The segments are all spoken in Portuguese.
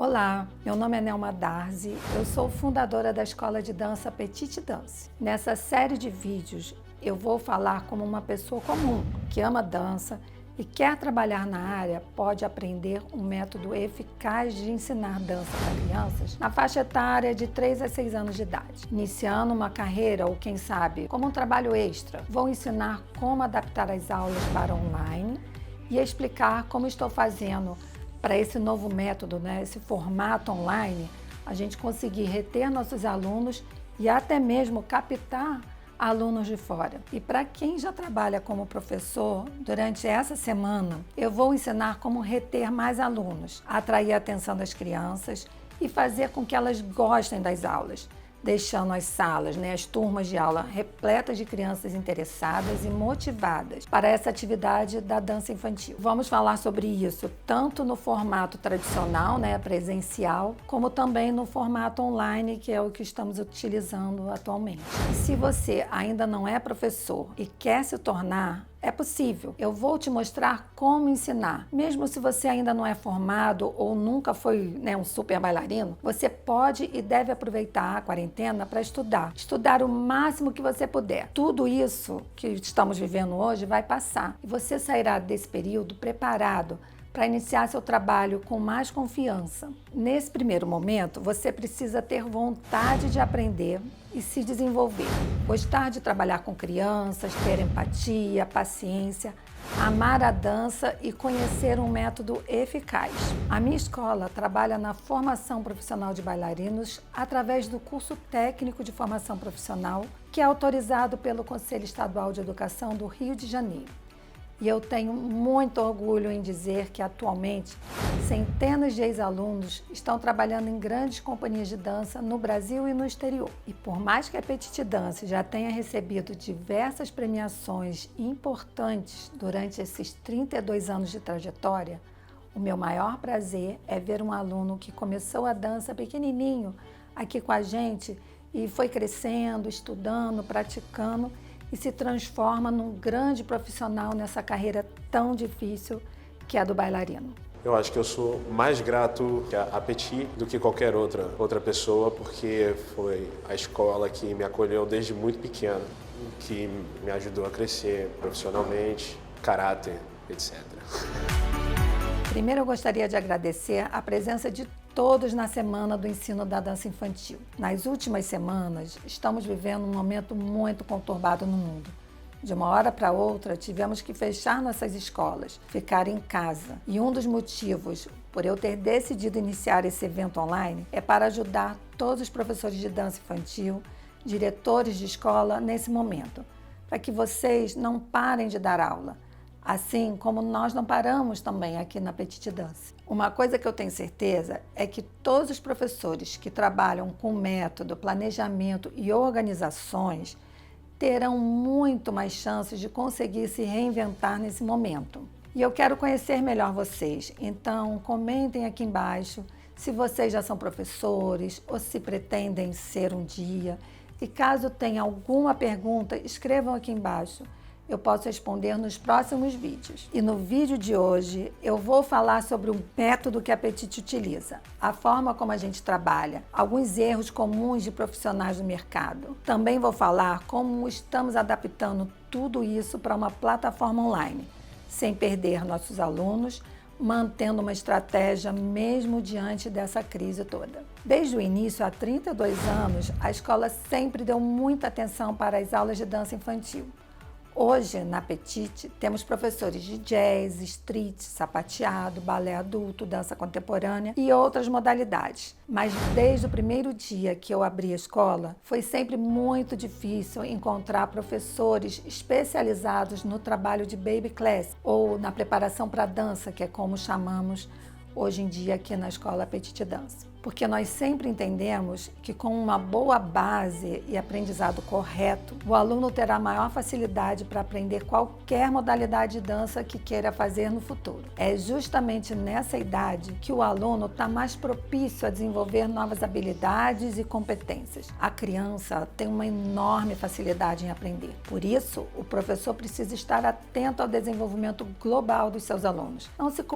Olá, meu nome é Nelma Darzi, eu sou fundadora da escola de dança Petite Danse. Nessa série de vídeos eu vou falar como uma pessoa comum que ama dança e quer trabalhar na área, pode aprender um método eficaz de ensinar dança para crianças na faixa etária de 3 a 6 anos de idade. Iniciando uma carreira ou quem sabe como um trabalho extra, vou ensinar como adaptar as aulas para online e explicar como estou fazendo para esse novo método, esse formato online, a gente conseguir reter nossos alunos e até mesmo captar alunos de fora. E para quem já trabalha como professor, durante essa semana, eu vou ensinar como reter mais alunos, atrair a atenção das crianças e fazer com que elas gostem das aulas, deixando as salas, as turmas de aula repletas de crianças interessadas e motivadas para essa atividade da dança infantil. Vamos falar sobre isso tanto no formato tradicional, presencial, como também no formato online, que é o que estamos utilizando atualmente. E se você ainda não é professor e quer se tornar, é possível. Eu vou te mostrar como ensinar. Mesmo se você ainda não é formado ou nunca foi um super bailarino, você pode e deve aproveitar a quarentena para estudar. Estudar o máximo que você puder. Tudo isso que estamos vivendo hoje vai passar. E você sairá desse período preparado para iniciar seu trabalho com mais confiança. Nesse primeiro momento, você precisa ter vontade de aprender e se desenvolver. Gostar de trabalhar com crianças, ter empatia, paciência, amar a dança e conhecer um método eficaz. A minha escola trabalha na formação profissional de bailarinos através do curso técnico de formação profissional, que é autorizado pelo Conselho Estadual de Educação do Rio de Janeiro. E eu tenho muito orgulho em dizer que, atualmente, centenas de ex-alunos estão trabalhando em grandes companhias de dança no Brasil e no exterior. E por mais que a Petite Danse já tenha recebido diversas premiações importantes durante esses 32 anos de trajetória, o meu maior prazer é ver um aluno que começou a dança pequenininho aqui com a gente e foi crescendo, estudando, praticando e se transforma num grande profissional nessa carreira tão difícil que é a do bailarino. Eu acho que eu sou mais grato a Petit do que qualquer outra pessoa, porque foi a escola que me acolheu desde muito pequeno, que me ajudou a crescer profissionalmente, caráter, etc. Primeiro eu gostaria de agradecer a presença de todos na Semana do Ensino da Dança Infantil. Nas últimas semanas, estamos vivendo um momento muito conturbado no mundo. De uma hora para outra, tivemos que fechar nossas escolas, ficar em casa. E um dos motivos por eu ter decidido iniciar esse evento online é para ajudar todos os professores de dança infantil, diretores de escola nesse momento, para que vocês não parem de dar aula. Assim como nós não paramos também aqui na Petite Danse. Uma coisa que eu tenho certeza é que todos os professores que trabalham com método, planejamento e organizações terão muito mais chances de conseguir se reinventar nesse momento. E eu quero conhecer melhor vocês, então comentem aqui embaixo se vocês já são professores ou se pretendem ser um dia. E caso tenha alguma pergunta, escrevam aqui embaixo. Eu posso responder nos próximos vídeos. E no vídeo de hoje, eu vou falar sobre o método que a Petite utiliza, a forma como a gente trabalha, alguns erros comuns de profissionais do mercado. Também vou falar como estamos adaptando tudo isso para uma plataforma online, sem perder nossos alunos, mantendo uma estratégia mesmo diante dessa crise toda. Desde o início, há 32 anos, a escola sempre deu muita atenção para as aulas de dança infantil. Hoje, na Petite, temos professores de jazz, street, sapateado, balé adulto, dança contemporânea e outras modalidades. Mas desde o primeiro dia que eu abri a escola, foi sempre muito difícil encontrar professores especializados no trabalho de baby class ou na preparação para dança, que é como chamamos hoje em dia aqui na escola Petite Danse. Porque nós sempre entendemos que com uma boa base e aprendizado correto, o aluno terá maior facilidade para aprender qualquer modalidade de dança que queira fazer no futuro. É justamente nessa idade que o aluno está mais propício a desenvolver novas habilidades e competências. A criança tem uma enorme facilidade em aprender. Por isso, o professor precisa estar atento ao desenvolvimento global dos seus alunos.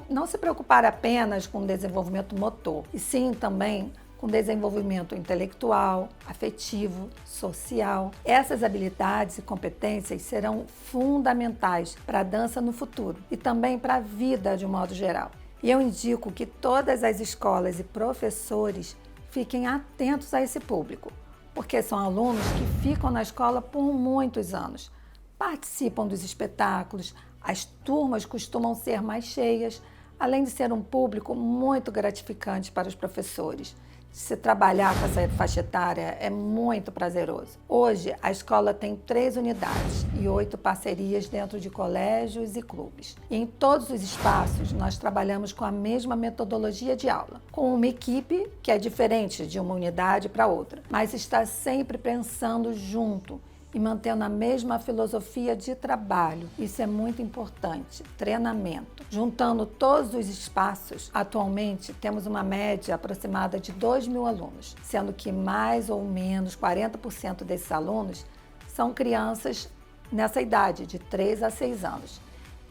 Não se preocupar apenas apenas com desenvolvimento motor, e sim também com desenvolvimento intelectual, afetivo, social. Essas habilidades e competências serão fundamentais para a dança no futuro e também para a vida de um modo geral. E eu indico que todas as escolas e professores fiquem atentos a esse público, porque são alunos que ficam na escola por muitos anos, participam dos espetáculos, as turmas costumam ser mais cheias, além de ser um público muito gratificante para os professores. Se trabalhar com essa faixa etária é muito prazeroso. Hoje, a escola tem 3 unidades e 8 parcerias dentro de colégios e clubes. E em todos os espaços, nós trabalhamos com a mesma metodologia de aula, com uma equipe que é diferente de uma unidade para outra, mas está sempre pensando junto e mantendo a mesma filosofia de trabalho. Isso é muito importante, treinamento. Juntando todos os espaços, atualmente temos uma média aproximada de 2.000 alunos, sendo que mais ou menos 40% desses alunos são crianças nessa idade, de 3 a 6 anos.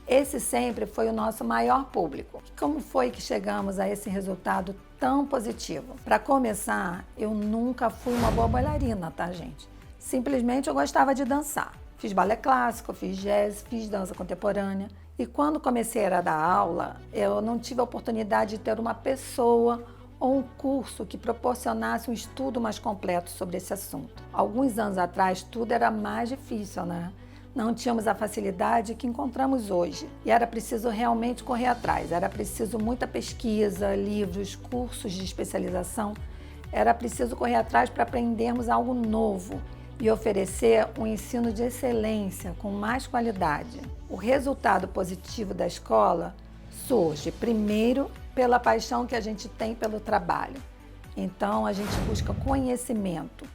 Esse sempre foi o nosso maior público. Como foi que chegamos a esse resultado tão positivo? Para começar, eu nunca fui uma boa bailarina, tá, gente? Simplesmente eu gostava de dançar. Fiz balé clássico, fiz jazz, fiz dança contemporânea. E quando comecei a dar aula, eu não tive a oportunidade de ter uma pessoa ou um curso que proporcionasse um estudo mais completo sobre esse assunto. Alguns anos atrás, tudo era mais difícil, né? Não tínhamos a facilidade que encontramos hoje. E era preciso realmente correr atrás. Era preciso muita pesquisa, livros, cursos de especialização. Era preciso correr atrás para aprendermos algo novo e oferecer um ensino de excelência com mais qualidade. O resultado positivo da escola surge, primeiro, pela paixão que a gente tem pelo trabalho. Então, a gente busca conhecimento,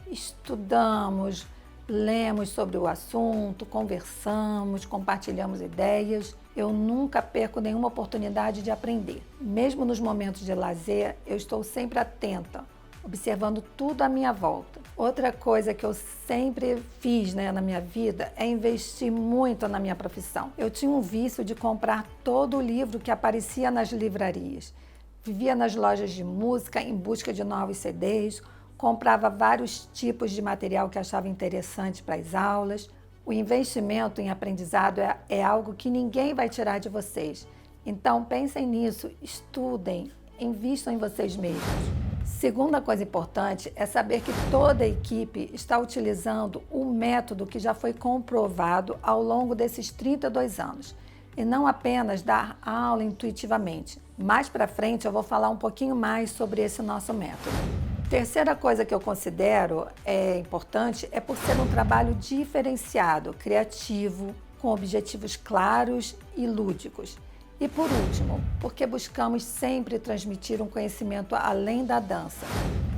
estudamos, lemos sobre o assunto, conversamos, compartilhamos ideias. Eu nunca perco nenhuma oportunidade de aprender. Mesmo nos momentos de lazer, eu estou sempre atenta, observando tudo à minha volta. Outra coisa que eu sempre fiz, na minha vida é investir muito na minha profissão. Eu tinha um vício de comprar todo o livro que aparecia nas livrarias. Vivia nas lojas de música em busca de novos CDs, comprava vários tipos de material que achava interessante para as aulas. O investimento em aprendizado é algo que ninguém vai tirar de vocês. Então pensem nisso, estudem, invistam em vocês mesmos. Segunda coisa importante é saber que toda a equipe está utilizando o método que já foi comprovado ao longo desses 32 anos e não apenas dar aula intuitivamente. Mais para frente eu vou falar um pouquinho mais sobre esse nosso método. Terceira coisa que eu considero importante é por ser um trabalho diferenciado, criativo, com objetivos claros e lúdicos. E por último, porque buscamos sempre transmitir um conhecimento além da dança,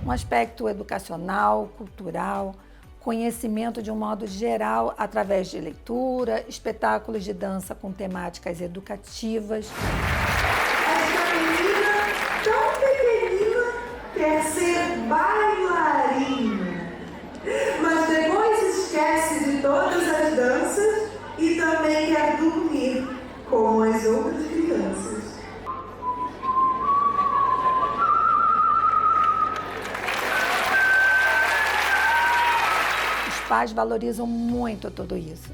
um aspecto educacional, cultural, conhecimento de um modo geral através de leitura, espetáculos de dança com temáticas educativas. Esta menina tão pequenina quer ser bailarina, mas depois esquece de todas as danças e também quer dormir como as outras crianças. Os pais valorizam muito tudo isso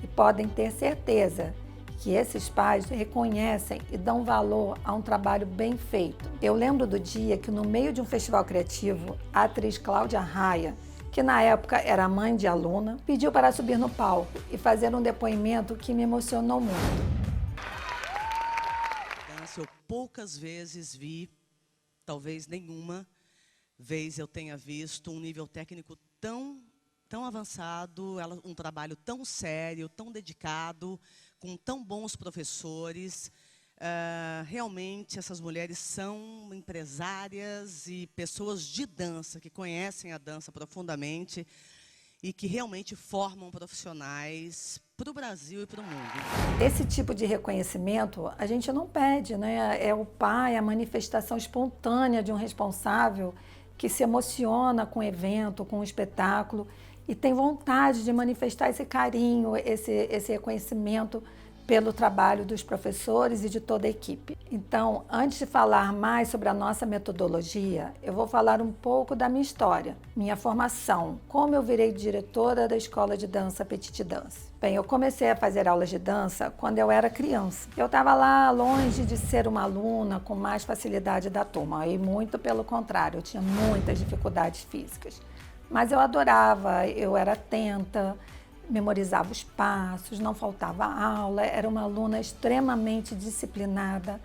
e podem ter certeza que esses pais reconhecem e dão valor a um trabalho bem feito. Eu lembro do dia que, no meio de um festival criativo, a atriz Cláudia Raia, que na época era mãe de aluna, pediu para subir no palco e fazer um depoimento que me emocionou muito. Eu poucas vezes vi, talvez nenhuma vez eu tenha visto um nível técnico tão avançado, um trabalho tão sério, tão dedicado, com tão bons professores. Realmente essas mulheres são empresárias e pessoas de dança, que conhecem a dança profundamente e que realmente formam profissionais para o Brasil e para o mundo. Esse tipo de reconhecimento a gente não pede, É o pai, a manifestação espontânea de um responsável que se emociona com o evento, com o espetáculo e tem vontade de manifestar esse carinho, esse reconhecimento pelo trabalho dos professores e de toda a equipe. Então, antes de falar mais sobre a nossa metodologia, eu vou falar um pouco da minha história, minha formação, como eu virei diretora da Escola de Dança Petite Danse. Bem, eu comecei a fazer aulas de dança quando eu era criança. Eu estava lá longe de ser uma aluna com mais facilidade da turma, e muito pelo contrário, eu tinha muitas dificuldades físicas. Mas eu adorava, eu era atenta, memorizava os passos, não faltava aula, era uma aluna extremamente disciplinada.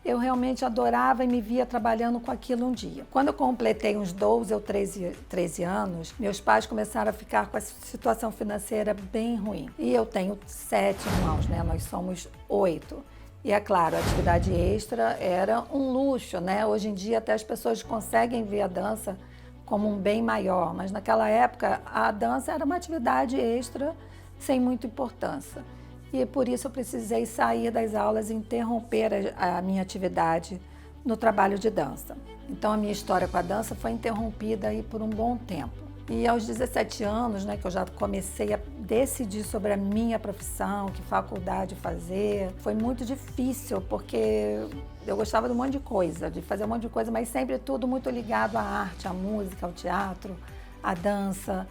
Eu realmente adorava e me via trabalhando com aquilo um dia. Quando eu completei uns 12 ou 13 anos, meus pais começaram a ficar com a situação financeira bem ruim. E eu tenho 7 irmãos, né? Nós somos 8. E é claro, a atividade extra era um luxo, né? Hoje em dia até as pessoas conseguem ver a dança como um bem maior, mas naquela época a dança era uma atividade extra sem muita importância. E por isso eu precisei sair das aulas e interromper a minha atividade no trabalho de dança. Então a minha história com a dança foi interrompida aí por um bom tempo. E aos 17 anos, né, que eu já comecei a decidir sobre a minha profissão, que faculdade fazer, foi muito difícil, porque eu gostava de um monte de coisa, de fazer um monte de coisa, mas sempre tudo muito ligado à arte, à música, ao teatro, à dança.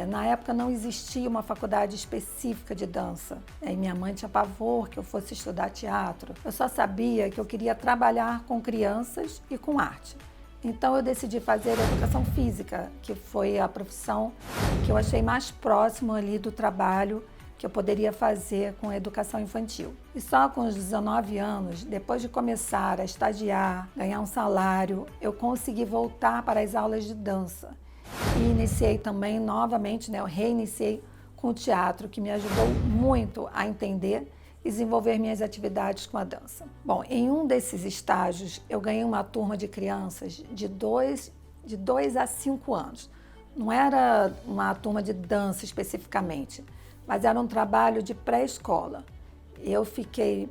Na época não existia uma faculdade específica de dança. E minha mãe tinha pavor que eu fosse estudar teatro. Eu só sabia que eu queria trabalhar com crianças e com arte. Então eu decidi fazer educação física, que foi a profissão que eu achei mais próximo ali do trabalho que eu poderia fazer com a educação infantil. E só com os 19 anos, depois de começar a estagiar, ganhar um salário, eu consegui voltar para as aulas de dança. E iniciei também novamente, né, eu reiniciei com o teatro, que me ajudou muito a entender e desenvolver minhas atividades com a dança. Bom, em um desses estágios, eu ganhei uma turma de crianças de 2 a 5 anos. Não era uma turma de dança especificamente, mas era um trabalho de pré-escola. Eu fiquei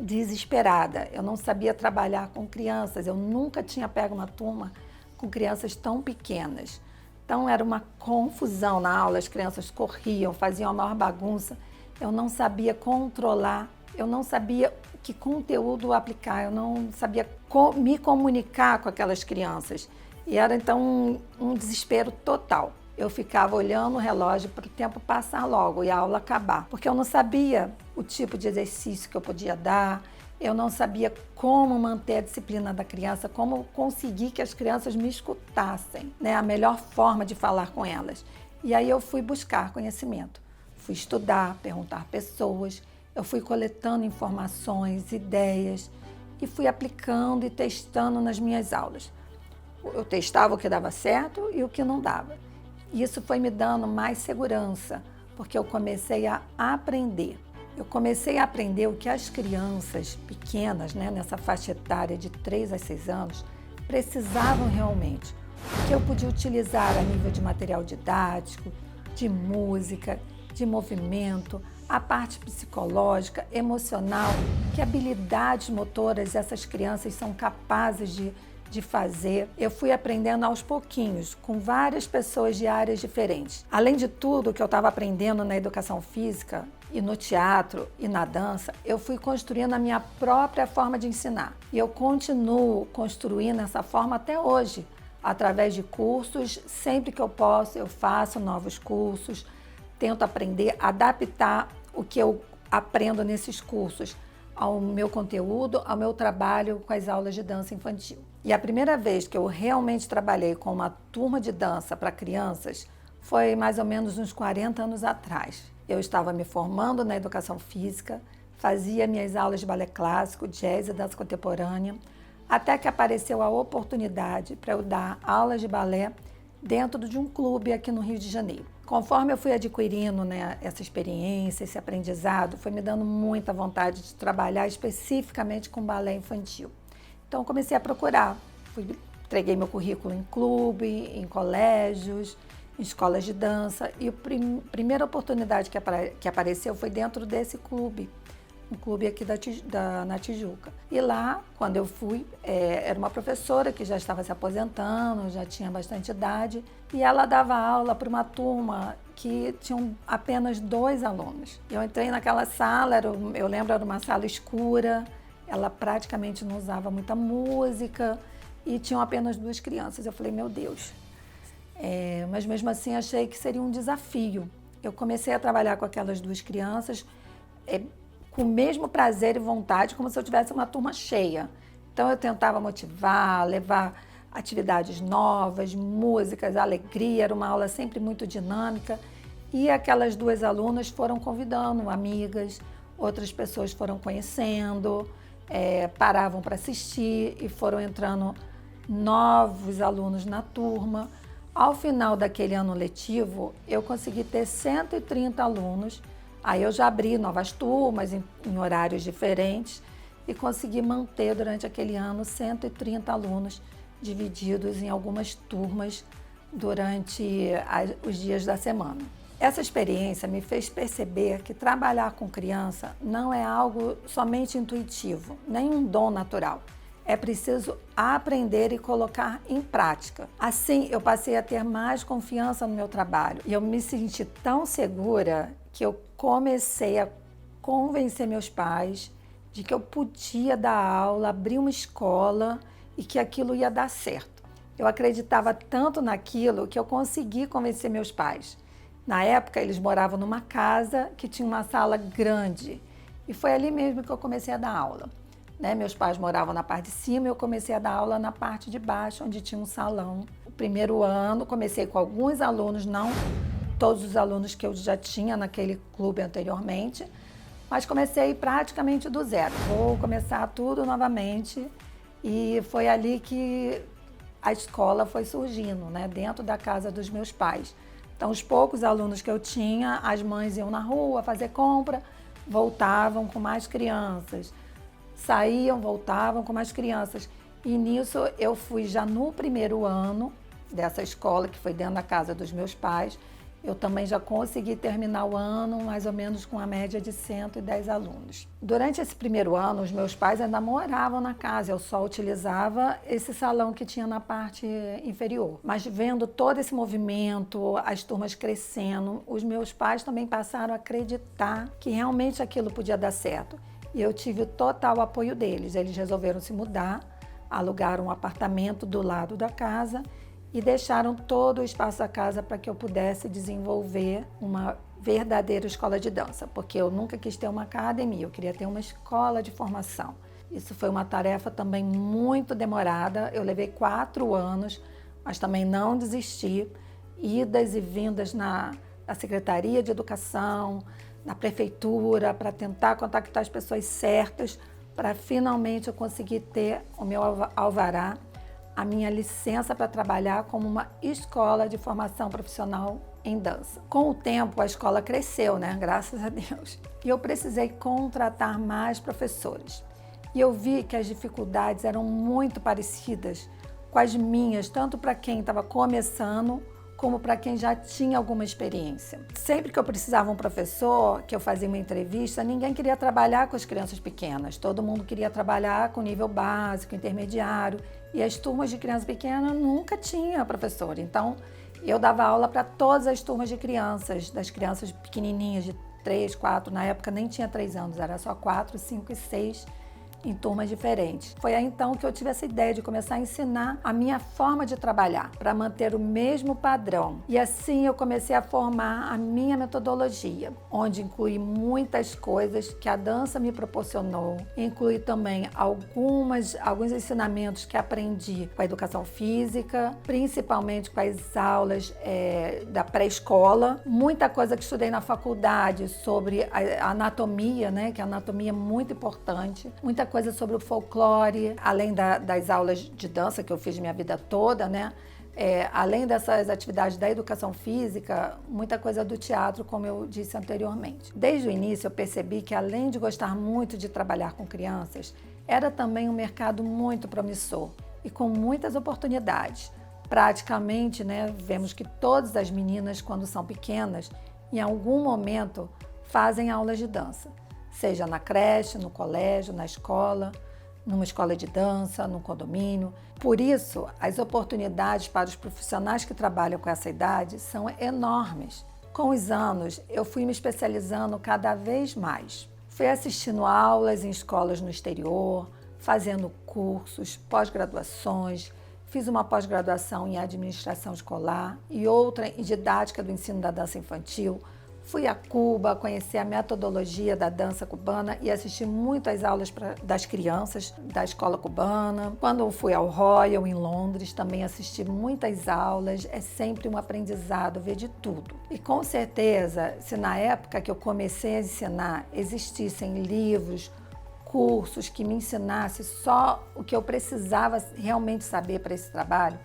desesperada, eu não sabia trabalhar com crianças, eu nunca tinha pego uma turma com crianças tão pequenas. Então era uma confusão na aula, as crianças corriam, faziam a maior bagunça. Eu não sabia controlar, eu não sabia que conteúdo aplicar, eu não sabia me comunicar com aquelas crianças. E era então um desespero total. Eu ficava olhando o relógio para o tempo passar logo e a aula acabar, porque eu não sabia o tipo de exercício que eu podia dar, eu não sabia como manter a disciplina da criança, como conseguir que as crianças me escutassem, né? A melhor forma de falar com elas. E aí eu fui buscar conhecimento. Fui estudar, perguntar pessoas, eu fui coletando informações, ideias e fui aplicando e testando nas minhas aulas. Eu testava o que dava certo e o que não dava. Isso foi me dando mais segurança, porque eu comecei a aprender. Eu comecei a aprender o que as crianças pequenas, né, nessa faixa etária de 3 a 6 anos, precisavam realmente. O que eu podia utilizar a nível de material didático, de música, de movimento, a parte psicológica, emocional, que habilidades motoras essas crianças são capazes de fazer. Eu fui aprendendo aos pouquinhos, com várias pessoas de áreas diferentes. Além de tudo que eu estava aprendendo na educação física e no teatro e na dança, eu fui construindo a minha própria forma de ensinar. E eu continuo construindo essa forma até hoje, através de cursos. Sempre que eu posso, eu faço novos cursos, tento aprender, adaptar o que eu aprendo nesses cursos ao meu conteúdo, ao meu trabalho com as aulas de dança infantil. E a primeira vez que eu realmente trabalhei com uma turma de dança para crianças foi mais ou menos uns 40 anos atrás. Eu estava me formando na educação física, fazia minhas aulas de balé clássico, jazz e dança contemporânea, até que apareceu a oportunidade para eu dar aulas de balé dentro de um clube aqui no Rio de Janeiro. Conforme eu fui adquirindo, né, essa experiência, esse aprendizado, foi me dando muita vontade de trabalhar especificamente com balé infantil. Então comecei a procurar, entreguei meu currículo em clube, em colégios, em escolas de dança, e a primeira oportunidade que apareceu foi dentro desse clube, um clube aqui na Tijuca. E lá, quando eu fui, era uma professora que já estava se aposentando, já tinha bastante idade, e ela dava aula para uma turma que tinham apenas 2 alunos. Eu entrei naquela sala, eu lembro, era uma sala escura, ela praticamente não usava muita música e tinham apenas 2 crianças. Eu falei, meu Deus. Mas mesmo assim achei que seria um desafio. Eu comecei a trabalhar com aquelas 2 crianças com o mesmo prazer e vontade, como se eu tivesse uma turma cheia. Então eu tentava motivar, levar atividades novas, músicas, alegria, era uma aula sempre muito dinâmica. E aquelas 2 alunas foram convidando amigas, outras pessoas foram conhecendo, paravam para assistir e foram entrando novos alunos na turma. Ao final daquele ano letivo, eu consegui ter 130 alunos. Aí eu já abri novas turmas em horários diferentes e consegui manter durante aquele ano 130 alunos divididos em algumas turmas durante os dias da semana. Essa experiência me fez perceber que trabalhar com criança não é algo somente intuitivo, nem um dom natural. É preciso aprender e colocar em prática. Assim, eu passei a ter mais confiança no meu trabalho e eu me senti tão segura que eu comecei a convencer meus pais de que eu podia dar aula, abrir uma escola e que aquilo ia dar certo. Eu acreditava tanto naquilo que eu consegui convencer meus pais. Na época, eles moravam numa casa que tinha uma sala grande e foi ali mesmo que eu comecei a dar aula. Meus pais moravam na parte de cima e eu comecei a dar aula na parte de baixo, onde tinha um salão. O primeiro ano, comecei com alguns alunos, não todos os alunos que eu já tinha naquele clube anteriormente, mas comecei praticamente do zero. Vou começar tudo novamente e foi ali que a escola foi surgindo, dentro da casa dos meus pais. Então, os poucos alunos que eu tinha, as mães iam na rua fazer compra, voltavam com mais crianças. Saíam, voltavam com mais crianças. E nisso eu fui já no primeiro ano dessa escola, que foi dentro da casa dos meus pais. Eu também já consegui terminar o ano mais ou menos com a média de 110 alunos. Durante esse primeiro ano, os meus pais ainda moravam na casa, eu só utilizava esse salão que tinha na parte inferior. Mas vendo todo esse movimento, as turmas crescendo, os meus pais também passaram a acreditar que realmente aquilo podia dar certo. E eu tive o total apoio deles. Eles resolveram se mudar, alugaram um apartamento do lado da casa e deixaram todo o espaço da casa para que eu pudesse desenvolver uma verdadeira escola de dança, porque eu nunca quis ter uma academia, eu queria ter uma escola de formação. Isso foi uma tarefa também muito demorada, eu levei 4 anos, mas também não desisti, idas e vindas na Secretaria de Educação, na Prefeitura, para tentar contactar as pessoas certas, para finalmente eu conseguir ter o meu alvará, a minha licença para trabalhar como uma escola de formação profissional em dança. Com o tempo, a escola cresceu, graças a Deus. E eu precisei contratar mais professores. E eu vi que as dificuldades eram muito parecidas com as minhas, tanto para quem estava começando, como para quem já tinha alguma experiência. Sempre que eu precisava um professor, que eu fazia uma entrevista, ninguém queria trabalhar com as crianças pequenas. Todo mundo queria trabalhar com nível básico, intermediário. E as turmas de criança pequena nunca tinha professor. Então, eu dava aula para todas as turmas de crianças, das crianças pequenininhas de 3, 4, na época nem tinha 3 anos, era só 4, 5 e 6, em turmas diferentes. Foi aí então que eu tive essa ideia de começar a ensinar a minha forma de trabalhar, para manter o mesmo padrão. E assim eu comecei a formar a minha metodologia, onde inclui muitas coisas que a dança me proporcionou, inclui também alguns ensinamentos que aprendi com a educação física, principalmente com as aulas da pré-escola, muita coisa que estudei na faculdade sobre a anatomia, que a anatomia é muito importante, muita coisa sobre o folclore, além das aulas de dança que eu fiz minha vida toda, além dessas atividades da educação física, muita coisa do teatro, como eu disse anteriormente. Desde o início eu percebi que, além de gostar muito de trabalhar com crianças, era também um mercado muito promissor e com muitas oportunidades. Praticamente, vemos que todas as meninas, quando são pequenas, em algum momento fazem aulas de dança. Seja na creche, no colégio, na escola, numa escola de dança, num condomínio. Por isso, as oportunidades para os profissionais que trabalham com essa idade são enormes. Com os anos, eu fui me especializando cada vez mais. Fui assistindo aulas em escolas no exterior, fazendo cursos, pós-graduações, fiz uma pós-graduação em administração escolar e outra em didática do ensino da dança infantil. Fui a Cuba, conheci a metodologia da dança cubana e assisti muito às aulas das crianças da escola cubana. Quando fui ao Royal, em Londres, também assisti muitas aulas. É sempre um aprendizado ver de tudo. E com certeza, se na época que eu comecei a ensinar existissem livros, cursos que me ensinassem só o que eu precisava realmente saber para esse trabalho,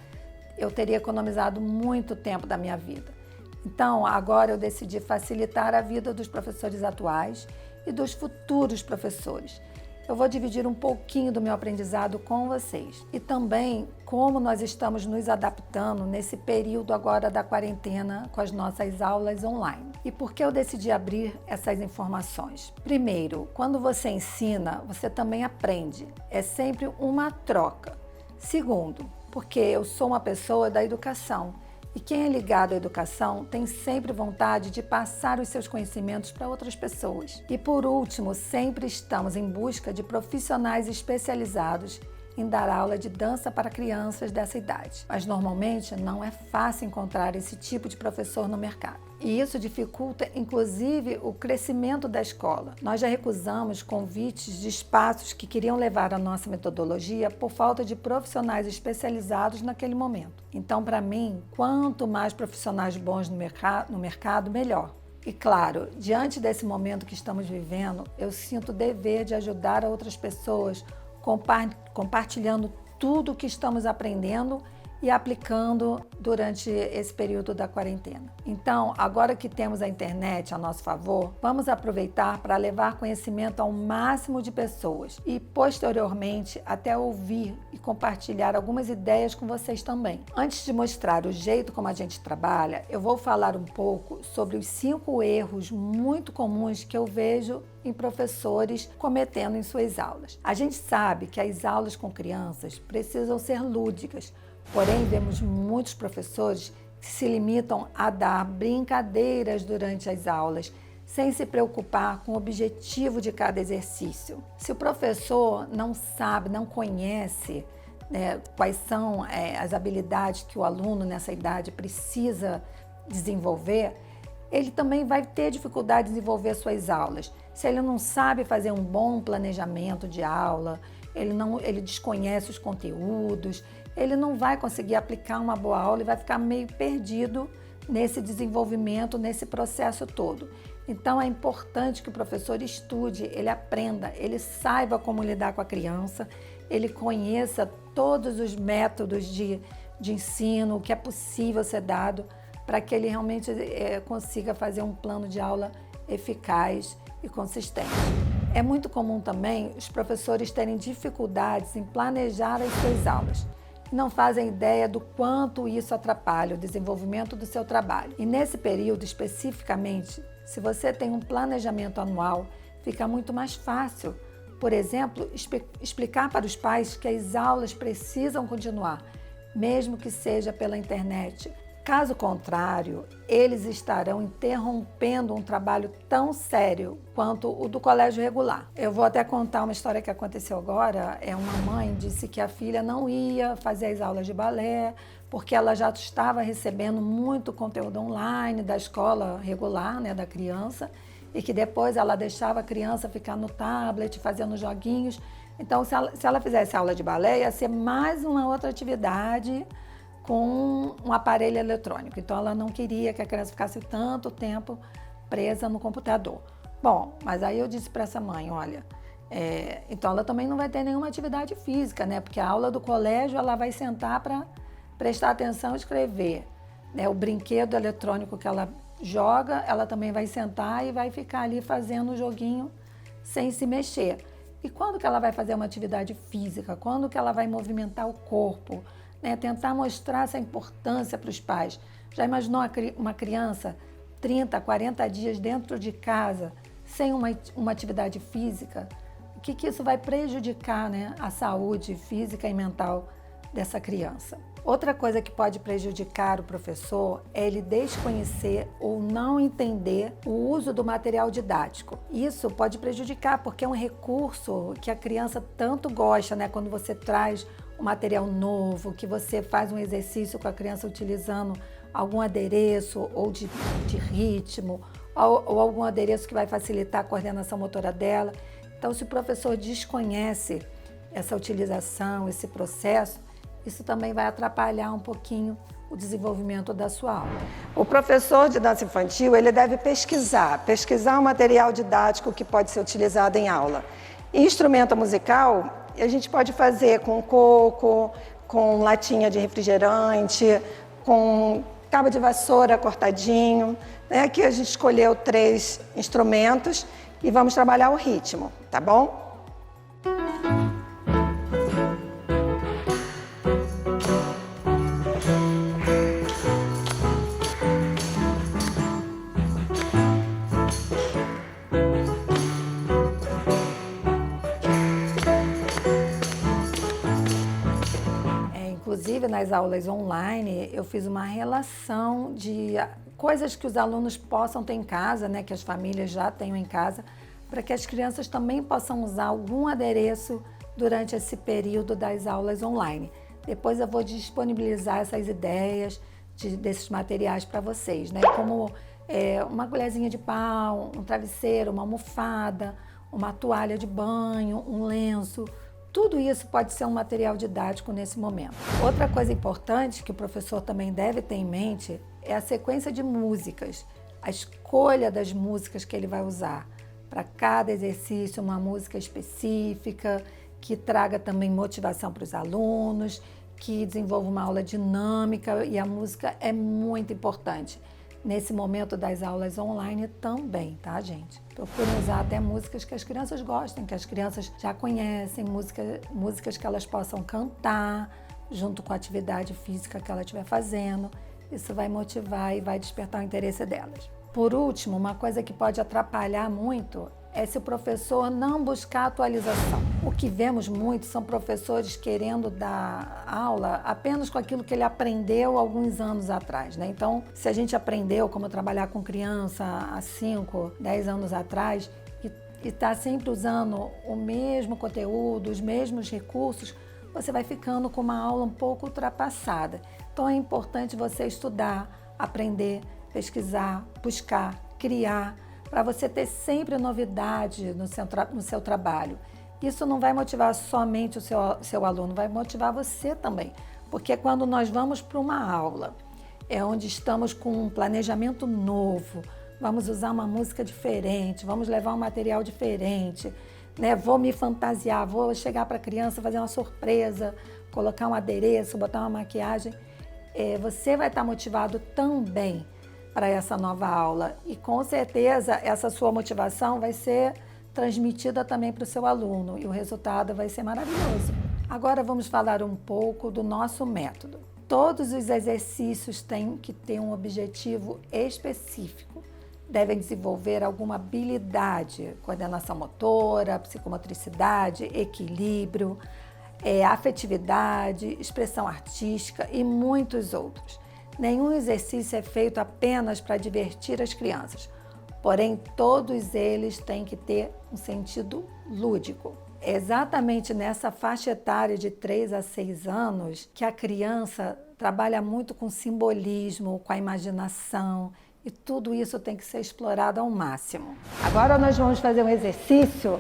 eu teria economizado muito tempo da minha vida. Então, agora eu decidi facilitar a vida dos professores atuais e dos futuros professores. Eu vou dividir um pouquinho do meu aprendizado com vocês e também como nós estamos nos adaptando nesse período agora da quarentena com as nossas aulas online. E por que eu decidi abrir essas informações? Primeiro, quando você ensina, você também aprende. É sempre uma troca. Segundo, porque eu sou uma pessoa da educação. E quem é ligado à educação tem sempre vontade de passar os seus conhecimentos para outras pessoas. E por último, sempre estamos em busca de profissionais especializados em dar aula de dança para crianças dessa idade. Mas normalmente não é fácil encontrar esse tipo de professor no mercado. E isso dificulta, inclusive, o crescimento da escola. Nós já recusamos convites de espaços que queriam levar a nossa metodologia por falta de profissionais especializados naquele momento. Então, para mim, quanto mais profissionais bons no mercado, melhor. E claro, diante desse momento que estamos vivendo, eu sinto o dever de ajudar outras pessoas compartilhando tudo o que estamos aprendendo e aplicando durante esse período da quarentena. Então, agora que temos a internet a nosso favor, vamos aproveitar para levar conhecimento ao máximo de pessoas e, posteriormente, até ouvir e compartilhar algumas ideias com vocês também. Antes de mostrar o jeito como a gente trabalha, eu vou falar um pouco sobre os 5 erros muito comuns que eu vejo em professores cometendo em suas aulas. A gente sabe que as aulas com crianças precisam ser lúdicas, porém vemos muitos professores que se limitam a dar brincadeiras durante as aulas, sem se preocupar com o objetivo de cada exercício. Se o professor não sabe, não conhece quais são as habilidades que o aluno nessa idade precisa desenvolver, ele também vai ter dificuldade de desenvolver suas aulas. Se ele não sabe fazer um bom planejamento de aula, ele desconhece os conteúdos, ele não vai conseguir aplicar uma boa aula e vai ficar meio perdido nesse desenvolvimento, nesse processo todo. Então é importante que o professor estude, ele aprenda, ele saiba como lidar com a criança, ele conheça todos os métodos de ensino, o que é possível ser dado, para que ele realmente consiga fazer um plano de aula eficaz e consistente. É muito comum também os professores terem dificuldades em planejar as suas aulas. Não fazem ideia do quanto isso atrapalha o desenvolvimento do seu trabalho. E nesse período especificamente, se você tem um planejamento anual, fica muito mais fácil. Por exemplo, explicar para os pais que as aulas precisam continuar, mesmo que seja pela internet. Caso contrário, eles estarão interrompendo um trabalho tão sério quanto o do colégio regular. Eu vou até contar uma história que aconteceu agora. Uma mãe disse que a filha não ia fazer as aulas de balé porque ela já estava recebendo muito conteúdo online da escola regular, da criança, e que depois ela deixava a criança ficar no tablet, fazendo joguinhos. Então, se ela fizesse aula de balé, ia ser mais uma outra atividade com um aparelho eletrônico. Então, ela não queria que a criança ficasse tanto tempo presa no computador. Bom, mas aí eu disse para essa mãe, olha, então ela também não vai ter nenhuma atividade física, porque a aula do colégio ela vai sentar para prestar atenção e escrever. O brinquedo eletrônico que ela joga, ela também vai sentar e vai ficar ali fazendo o joguinho sem se mexer. E quando que ela vai fazer uma atividade física? Quando que ela vai movimentar o corpo? Tentar mostrar essa importância para os pais. Já imaginou uma criança 30, 40 dias dentro de casa sem uma atividade física? O que isso vai prejudicar, a saúde física e mental dessa criança. Outra coisa que pode prejudicar o professor é ele desconhecer ou não entender o uso do material didático. Isso pode prejudicar porque é um recurso que a criança tanto gosta, né? Quando você traz um material novo, que você faz um exercício com a criança utilizando algum adereço ou de ritmo, ou algum adereço que vai facilitar a coordenação motora dela. Então, se o professor desconhece essa utilização, esse processo, isso também vai atrapalhar um pouquinho o desenvolvimento da sua aula. O professor de dança infantil, ele deve pesquisar o material didático que pode ser utilizado em aula. Instrumento musical, a gente pode fazer com coco, com latinha de refrigerante, com cabo de vassoura cortadinho. Aqui a gente escolheu 3 instrumentos e vamos trabalhar o ritmo, tá bom? Inclusive, nas aulas online, eu fiz uma relação de coisas que os alunos possam ter em casa, né, que as famílias já tenham em casa, para que as crianças também possam usar algum adereço durante esse período das aulas online. Depois eu vou disponibilizar essas ideias desses materiais para vocês, né, como uma colherzinha de pau, um travesseiro, uma almofada, uma toalha de banho, um lenço. Tudo isso pode ser um material didático nesse momento. Outra coisa importante que o professor também deve ter em mente é a sequência de músicas, a escolha das músicas que ele vai usar. Para cada exercício, uma música específica, que traga também motivação para os alunos, que desenvolva uma aula dinâmica, e a música é muito importante nesse momento das aulas online também, tá, gente? Procurem usar até músicas que as crianças gostem, que as crianças já conhecem, músicas que elas possam cantar junto com a atividade física que ela estiver fazendo. Isso vai motivar e vai despertar o interesse delas. Por último, uma coisa que pode atrapalhar muito é se o professor não buscar atualização. O que vemos muito são professores querendo dar aula apenas com aquilo que ele aprendeu alguns anos atrás, né? Então, se a gente aprendeu como trabalhar com criança há 5, 10 anos atrás e está sempre usando o mesmo conteúdo, os mesmos recursos, você vai ficando com uma aula um pouco ultrapassada. Então, é importante você estudar, aprender, pesquisar, buscar, criar, para você ter sempre novidade no seu trabalho. Isso não vai motivar somente o seu aluno, vai motivar você também. Porque quando nós vamos para uma aula, é onde estamos com um planejamento novo, vamos usar uma música diferente, vamos levar um material diferente, né? Vou me fantasiar, vou chegar para a criança, fazer uma surpresa, colocar um adereço, botar uma maquiagem. Você vai estar motivado também para essa nova aula. E com certeza essa sua motivação vai ser transmitida também para o seu aluno e o resultado vai ser maravilhoso. Agora vamos falar um pouco do nosso método. Todos os exercícios têm que ter um objetivo específico. Devem desenvolver alguma habilidade, coordenação motora, psicomotricidade, equilíbrio, afetividade, expressão artística e muitos outros. Nenhum exercício é feito apenas para divertir as crianças, porém todos eles têm que ter um sentido lúdico. É exatamente nessa faixa etária de 3 a 6 anos que a criança trabalha muito com simbolismo, com a imaginação, e tudo isso tem que ser explorado ao máximo. Agora nós vamos fazer um exercício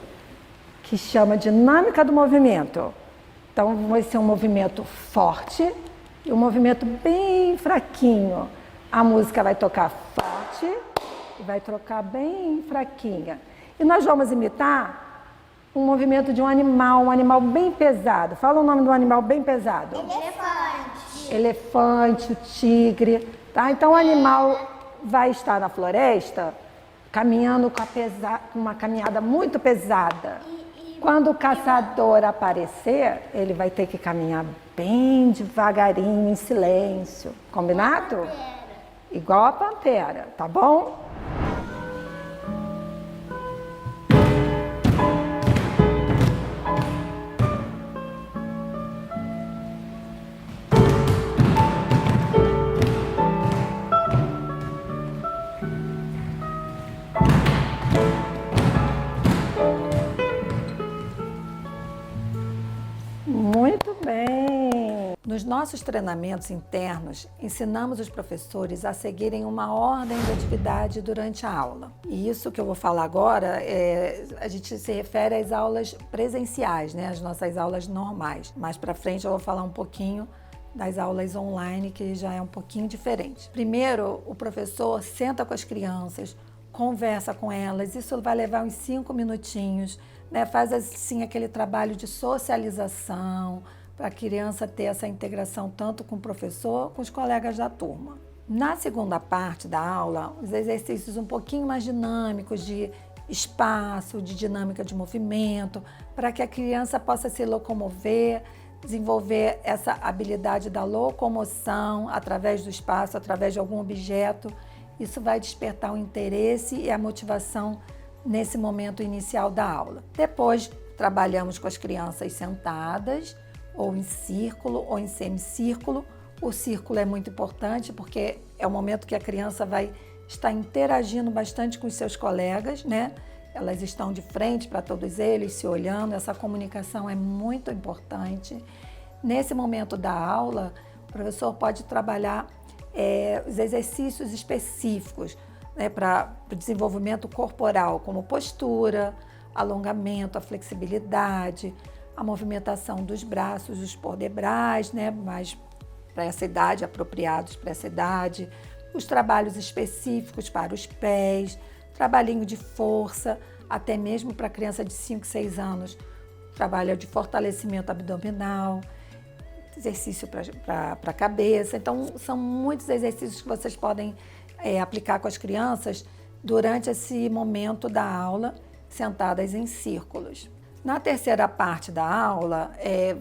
que chama dinâmica do movimento. Então vai ser um movimento forte e um movimento bem fraquinho. A música vai tocar forte e vai tocar bem fraquinha. E nós vamos imitar um movimento de um animal bem pesado. Fala o nome do animal bem pesado. Elefante. Elefante, o tigre, tá? Então o animal vai estar na floresta caminhando com uma caminhada muito pesada. Quando o caçador aparecer, ele vai ter que caminhar bem devagarinho, em silêncio. Combinado? Igual a pantera, tá bom? Nos nossos treinamentos internos, ensinamos os professores a seguirem uma ordem de atividade durante a aula. E isso que eu vou falar agora, a gente se refere às aulas presenciais, né? As nossas aulas normais. Mais para frente eu vou falar um pouquinho das aulas online, que já é um pouquinho diferente. Primeiro, o professor senta com as crianças, conversa com elas, isso vai levar uns 5 minutinhos, né? Faz assim aquele trabalho de socialização, para a criança ter essa integração tanto com o professor, com os colegas da turma. Na segunda parte da aula, os exercícios um pouquinho mais dinâmicos de espaço, de dinâmica de movimento, para que a criança possa se locomover, desenvolver essa habilidade da locomoção através do espaço, através de algum objeto. Isso vai despertar o interesse e a motivação nesse momento inicial da aula. Depois, trabalhamos com as crianças sentadas, ou em círculo, ou em semicírculo. O círculo é muito importante porque é o momento que a criança vai estar interagindo bastante com os seus colegas, né? Elas estão de frente para todos eles, se olhando, essa comunicação é muito importante. Nesse momento da aula, o professor pode trabalhar os exercícios específicos, né, para o desenvolvimento corporal, como postura, alongamento, a flexibilidade, a movimentação dos braços, os poldebrais, né, mais para essa idade, apropriados para essa idade, os trabalhos específicos para os pés, trabalhinho de força, até mesmo para criança de 5, 6 anos, trabalho de fortalecimento abdominal, exercício para a cabeça. Então, são muitos exercícios que vocês podem aplicar com as crianças durante esse momento da aula, sentadas em círculos. Na terceira parte da aula,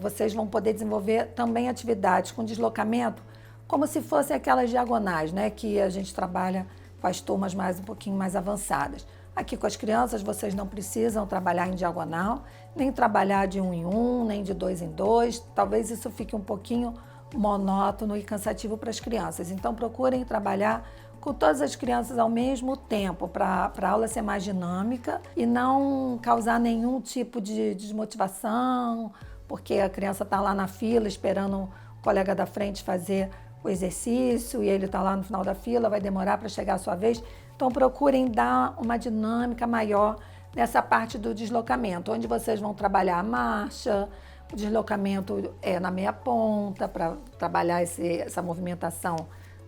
vocês vão poder desenvolver também atividades com deslocamento, como se fossem aquelas diagonais, né, que a gente trabalha com as turmas um pouquinho mais avançadas. Aqui com as crianças, vocês não precisam trabalhar em diagonal, nem trabalhar de 1 em 1, nem de 2 em 2. Talvez isso fique um pouquinho monótono e cansativo para as crianças. Então, procurem trabalhar com todas as crianças ao mesmo tempo, para a aula ser mais dinâmica e não causar nenhum tipo de desmotivação, porque a criança está lá na fila esperando o colega da frente fazer o exercício e ele está lá no final da fila, vai demorar para chegar a sua vez. Então, procurem dar uma dinâmica maior nessa parte do deslocamento, onde vocês vão trabalhar a marcha, o deslocamento na meia ponta, para trabalhar essa movimentação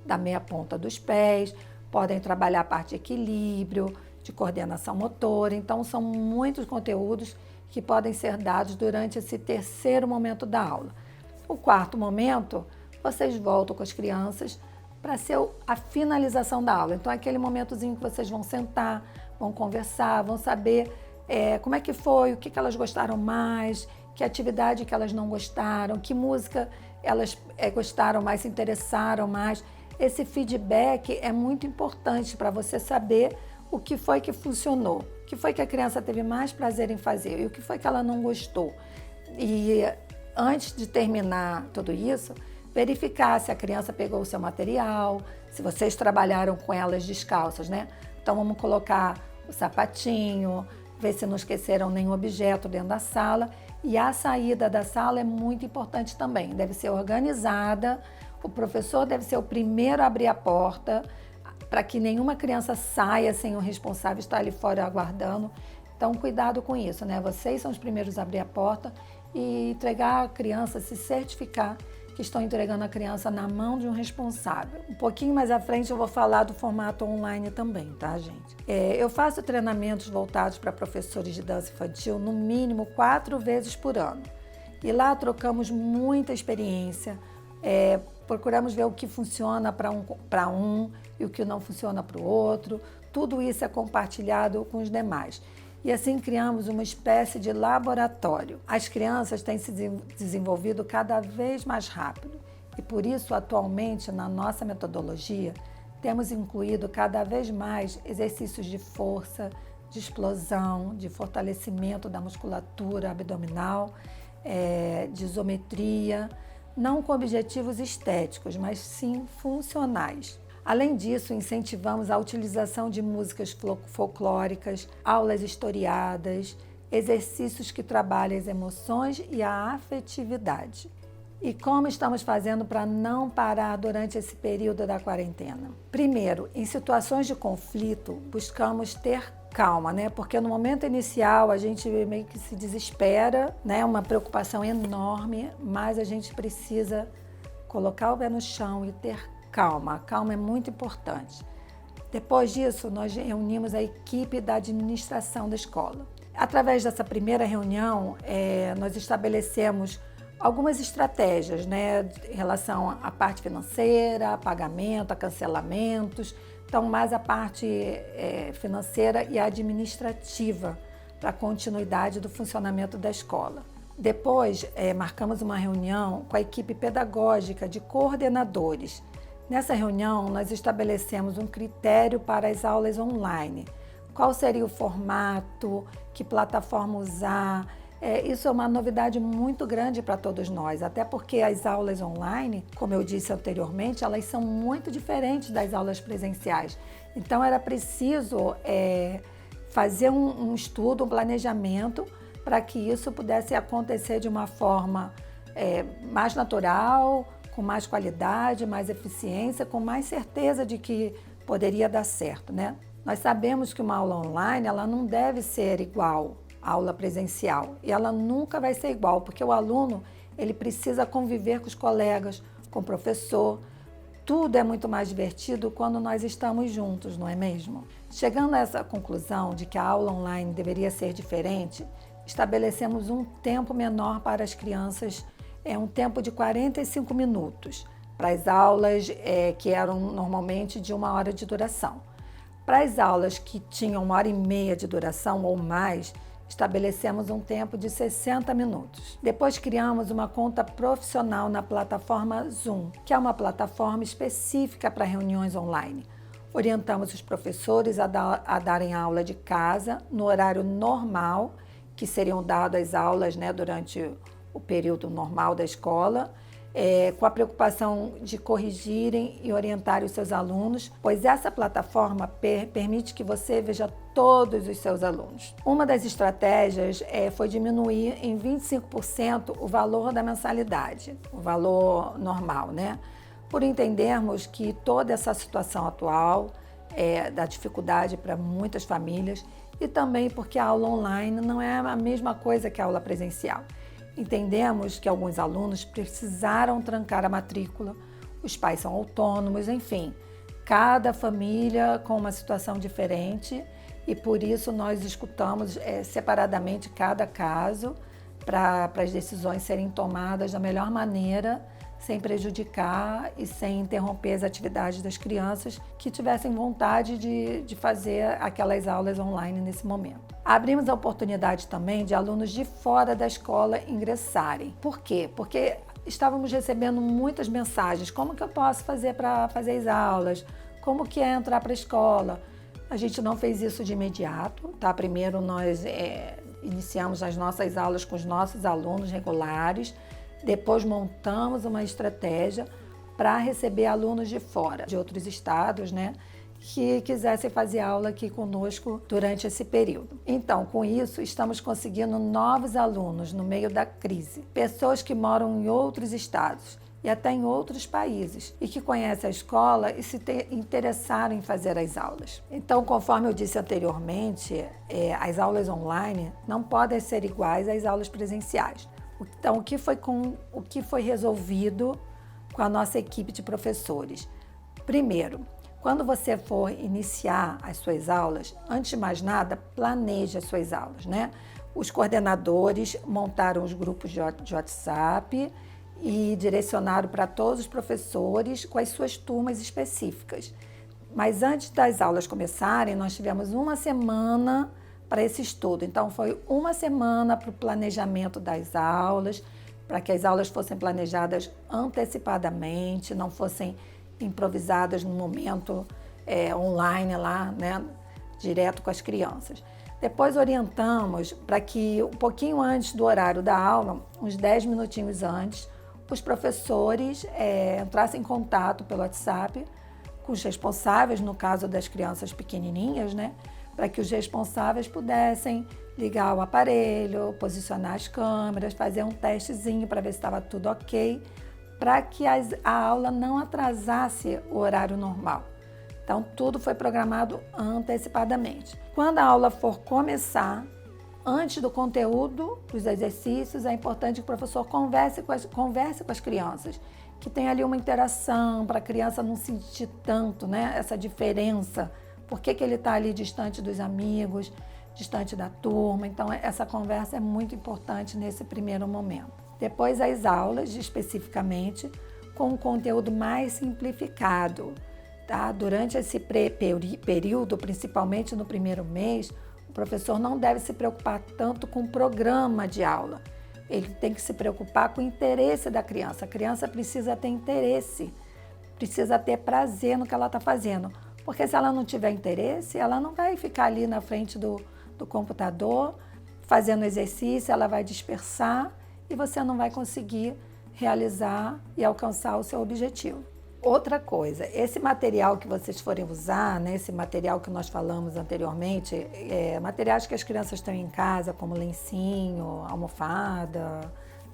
da meia ponta dos pés, podem trabalhar a parte de equilíbrio, de coordenação motora. Então, são muitos conteúdos que podem ser dados durante esse terceiro momento da aula. O quarto momento, vocês voltam com as crianças para ser a finalização da aula. Então, é aquele momentozinho que vocês vão sentar, vão conversar, vão saber como é que foi, o que elas gostaram mais, que atividade que elas não gostaram, que música elas gostaram mais, se interessaram mais. Esse feedback é muito importante para você saber o que foi que funcionou, o que foi que a criança teve mais prazer em fazer e o que foi que ela não gostou. E antes de terminar tudo isso, verificar se a criança pegou o seu material, se vocês trabalharam com elas descalças, né? Então vamos colocar o sapatinho, ver se não esqueceram nenhum objeto dentro da sala. E a saída da sala é muito importante também, deve ser organizada, o professor deve ser o primeiro a abrir a porta, para que nenhuma criança saia sem o responsável estar ali fora aguardando. Então, cuidado com isso, né? Vocês são os primeiros a abrir a porta e entregar a criança, se certificar que estão entregando a criança na mão de um responsável. Um pouquinho mais à frente eu vou falar do formato online também, tá, gente? Eu faço treinamentos voltados para professores de dança infantil no mínimo 4 vezes por ano. E lá trocamos muita experiência, procuramos ver o que funciona para um e o que não funciona para o outro. Tudo isso é compartilhado com os demais. E assim criamos uma espécie de laboratório. As crianças têm se desenvolvido cada vez mais rápido e por isso atualmente na nossa metodologia temos incluído cada vez mais exercícios de força, de explosão, de fortalecimento da musculatura abdominal, de isometria, não com objetivos estéticos, mas sim funcionais. Além disso, incentivamos a utilização de músicas folclóricas, aulas historiadas, exercícios que trabalham as emoções e a afetividade. E como estamos fazendo para não parar durante esse período da quarentena? Primeiro, em situações de conflito, buscamos ter calma, né? Porque no momento inicial a gente meio que se desespera, né? Uma preocupação enorme, mas a gente precisa colocar o pé no chão e ter calma. A calma é muito importante. Depois disso, nós reunimos a equipe da administração da escola. Através dessa primeira reunião, nós estabelecemos algumas estratégias, né, em relação à parte financeira, a pagamento, a cancelamentos, então mais a parte financeira e administrativa para a continuidade do funcionamento da escola. Depois, marcamos uma reunião com a equipe pedagógica de coordenadores. Nessa reunião, nós estabelecemos um critério para as aulas online. Qual seria o formato, que plataforma usar. Isso é uma novidade muito grande para todos nós, até porque as aulas online, como eu disse anteriormente, elas são muito diferentes das aulas presenciais. Então, era preciso fazer um estudo, um planejamento, para que isso pudesse acontecer de uma forma mais natural, com mais qualidade, mais eficiência, com mais certeza de que poderia dar certo, né? Nós sabemos que uma aula online, ela não deve ser igual à aula presencial. E ela nunca vai ser igual, porque o aluno, ele precisa conviver com os colegas, com o professor. Tudo é muito mais divertido quando nós estamos juntos, não é mesmo? Chegando a essa conclusão de que a aula online deveria ser diferente, estabelecemos um tempo menor para as crianças, um tempo de 45 minutos, para as aulas que eram normalmente de 1 hora de duração. Para as aulas que tinham 1h30 de duração ou mais, estabelecemos um tempo de 60 minutos. Depois criamos uma conta profissional na plataforma Zoom, que é uma plataforma específica para reuniões online. Orientamos os professores a darem aula de casa no horário normal, que seriam dadas as aulas, né, durante o período normal da escola, com a preocupação de corrigirem e orientarem os seus alunos, pois essa plataforma permite que você veja todos os seus alunos. Uma das estratégias foi diminuir em 25% o valor da mensalidade, o valor normal, né? Por entendermos que toda essa situação atual dá dificuldade para muitas famílias e também porque a aula online não é a mesma coisa que a aula presencial. Entendemos que alguns alunos precisaram trancar a matrícula, os pais são autônomos, enfim, cada família com uma situação diferente e por isso nós escutamos separadamente cada caso para as decisões serem tomadas da melhor maneira, sem prejudicar e sem interromper as atividades das crianças que tivessem vontade de fazer aquelas aulas online nesse momento. Abrimos a oportunidade também de alunos de fora da escola ingressarem. Por quê? Porque estávamos recebendo muitas mensagens. Como que eu posso fazer para fazer as aulas? Como que é entrar para a escola? A gente não fez isso de imediato, tá? Primeiro nós iniciamos as nossas aulas com os nossos alunos regulares. Depois montamos uma estratégia para receber alunos de fora, de outros estados, né, que quisessem fazer aula aqui conosco durante esse período. Então, com isso, estamos conseguindo novos alunos no meio da crise, pessoas que moram em outros estados e até em outros países e que conhecem a escola e se interessaram em fazer as aulas. Então, conforme eu disse anteriormente, as aulas online não podem ser iguais às aulas presenciais. Então, o que foi resolvido com a nossa equipe de professores? Primeiro, quando você for iniciar as suas aulas, antes de mais nada, planeje as suas aulas, né? Os coordenadores montaram os grupos de WhatsApp e direcionaram para todos os professores com as suas turmas específicas. Mas antes das aulas começarem, nós tivemos 1 semana para esse estudo. Então, foi 1 semana para o planejamento das aulas, para que as aulas fossem planejadas antecipadamente, não fossem improvisadas no momento online lá, né, direto com as crianças. Depois orientamos para que um pouquinho antes do horário da aula, uns 10 minutinhos antes, os professores entrassem em contato pelo WhatsApp com os responsáveis, no caso das crianças pequenininhas, né, para que os responsáveis pudessem ligar o aparelho, posicionar as câmeras, fazer um testezinho para ver se estava tudo ok, para que a aula não atrasasse o horário normal. Então, tudo foi programado antecipadamente. Quando a aula for começar, antes do conteúdo dos exercícios, é importante que o professor converse com as crianças, que tenha ali uma interação para a criança não sentir tanto, né, essa diferença. Por que ele está ali distante dos amigos, distante da turma? Então, essa conversa é muito importante nesse primeiro momento. Depois, as aulas, especificamente, com um conteúdo mais simplificado. Tá? Durante esse período, principalmente no primeiro mês, o professor não deve se preocupar tanto com o programa de aula. Ele tem que se preocupar com o interesse da criança. A criança precisa ter interesse, precisa ter prazer no que ela está fazendo. Porque se ela não tiver interesse, ela não vai ficar ali na frente do computador fazendo exercício, ela vai dispersar e você não vai conseguir realizar e alcançar o seu objetivo. Outra coisa, esse material que vocês forem usar, né, esse material que nós falamos anteriormente, materiais que as crianças têm em casa, como lencinho, almofada,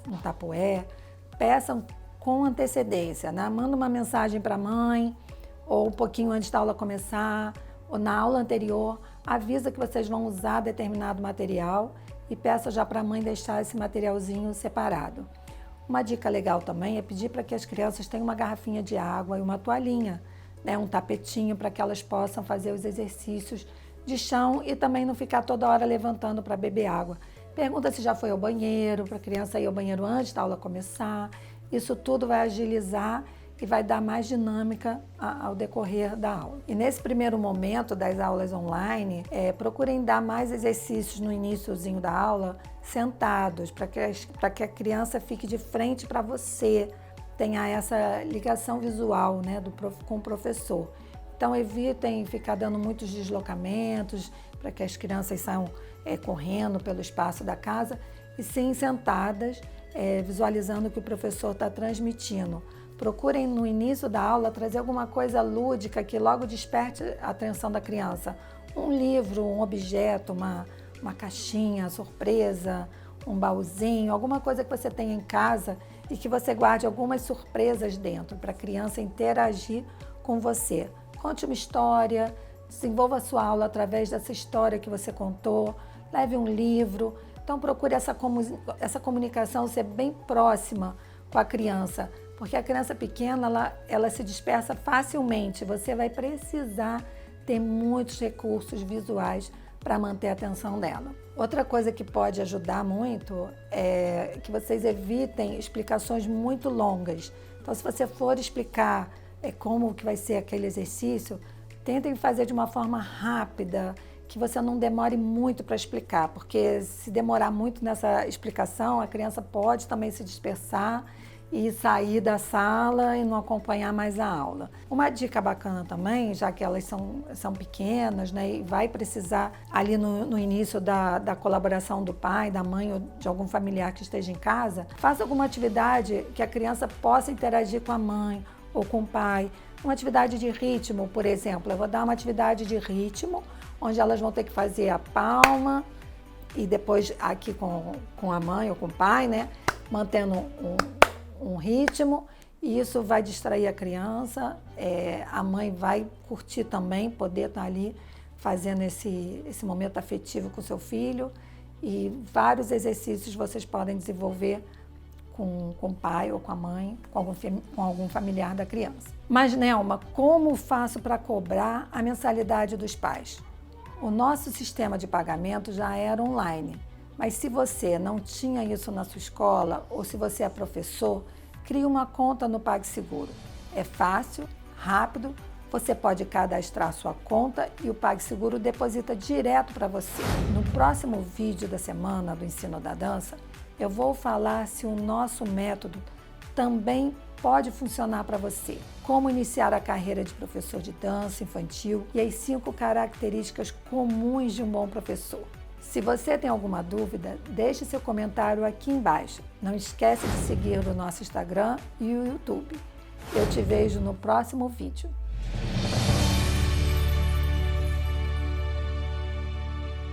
um tapoé, peçam com antecedência, né? Manda uma mensagem para a mãe, ou um pouquinho antes da aula começar, ou na aula anterior, avisa que vocês vão usar determinado material e peça já para a mãe deixar esse materialzinho separado. Uma dica legal também é pedir para que as crianças tenham uma garrafinha de água e uma toalhinha, né, um tapetinho para que elas possam fazer os exercícios de chão e também não ficar toda hora levantando para beber água. Pergunta se já foi ao banheiro, para a criança ir ao banheiro antes da aula começar. Isso tudo vai agilizar e vai dar mais dinâmica ao decorrer da aula. E nesse primeiro momento das aulas online, procurem dar mais exercícios no iniciozinho da aula, sentados, para que a criança fique de frente para você, tenha essa ligação visual, né, com o professor. Então evitem ficar dando muitos deslocamentos, para que as crianças saiam correndo pelo espaço da casa, e sim sentadas, visualizando o que o professor está transmitindo. Procurem no início da aula trazer alguma coisa lúdica que logo desperte a atenção da criança. Um livro, um objeto, uma caixinha surpresa, um baúzinho, alguma coisa que você tenha em casa e que você guarde algumas surpresas dentro para a criança interagir com você. Conte uma história, desenvolva a sua aula através dessa história que você contou, leve um livro. Então procure essa comunicação ser bem próxima com a criança, porque a criança pequena, ela se dispersa facilmente. Você vai precisar ter muitos recursos visuais para manter a atenção dela. Outra coisa que pode ajudar muito é que vocês evitem explicações muito longas. Então, se você for explicar como que vai ser aquele exercício, tentem fazer de uma forma rápida, que você não demore muito para explicar, porque se demorar muito nessa explicação, a criança pode também se dispersar e sair da sala e não acompanhar mais a aula. Uma dica bacana também, já que elas são pequenas, né, e vai precisar ali no início da colaboração do pai, da mãe ou de algum familiar que esteja em casa, faça alguma atividade que a criança possa interagir com a mãe ou com o pai. Uma atividade de ritmo, por exemplo. Eu vou dar uma atividade de ritmo, onde elas vão ter que fazer a palma e depois aqui com a mãe ou com o pai, né, mantendo um ritmo, e isso vai distrair a criança, a mãe vai curtir também, poder estar ali fazendo esse momento afetivo com o seu filho, e vários exercícios vocês podem desenvolver com o pai ou com a mãe, com algum familiar da criança. Mas, Nelma, como faço para cobrar a mensalidade dos pais? O nosso sistema de pagamento já era online. Mas se você não tinha isso na sua escola ou se você é professor, crie uma conta no PagSeguro. É fácil, rápido, você pode cadastrar sua conta e o PagSeguro deposita direto para você. No próximo vídeo da semana do Ensino da Dança, eu vou falar se o nosso método também pode funcionar para você. Como iniciar a carreira de professor de dança infantil e as 5 características comuns de um bom professor. Se você tem alguma dúvida, deixe seu comentário aqui embaixo. Não esquece de seguir o nosso Instagram e o YouTube. Eu te vejo no próximo vídeo.